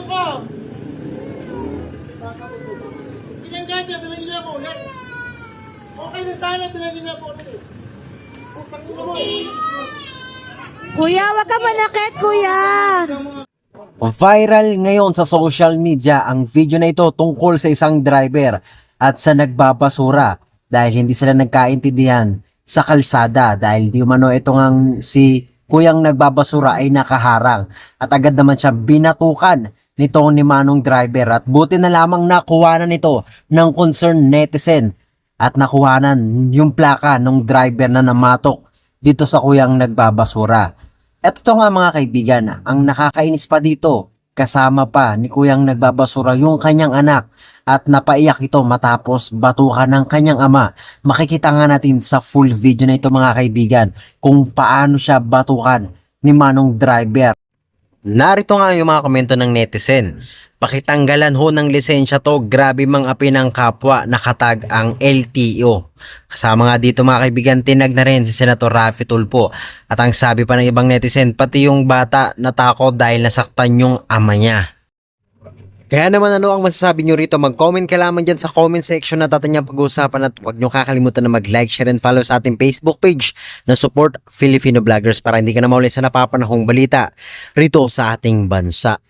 ko. Tinanggal niya, tinanggal niya po ulit. Okay na sana, tinanggal niya po ulit. Putang ina mo. Kuya, wag ka manakit, kuya. Viral ngayon sa social media ang video na ito tungkol sa isang driver at sa nagbabasura dahil hindi sila nagkaintindihan sa kalsada dahil di umano ito ngang si kuyang nagbabasura ay nakaharang at agad naman siya binatukan nito ni manong driver at buti na lamang nakuhanan nito ng concerned netizen at nakuhanan yung plaka ng driver na namatok dito sa kuyang nagbabasura. Eto to nga mga kaibigan, ang nakakainis pa dito, kasama pa ni kuyang nagbabasura yung kanyang anak at napaiyak ito matapos batukan ng kanyang ama. Makikita nga natin sa full video na ito mga kaibigan kung paano siya batukan ni manong driver. Narito nga yung mga komento ng netizen. Pakitanggalan ho ng lisensya to, grabe mang api ng kapwa, nakatag ang LTO. Kasama nga dito mga kaibigan, tinag na rin si Senator Raffy Tulfo. At ang sabi pa ng ibang netizen, pati yung bata natakot dahil nasaktan yung ama niya. Kaya naman ano ang masasabi nyo rito? Mag-comment ka lamang dyan sa comment section na tatanyang pag-uusapan at huwag nyo kakalimutan na mag-like, share and follow sa ating Facebook page na Support Filipino Vloggers para hindi ka na mauli sa napapanahong balita rito sa ating bansa.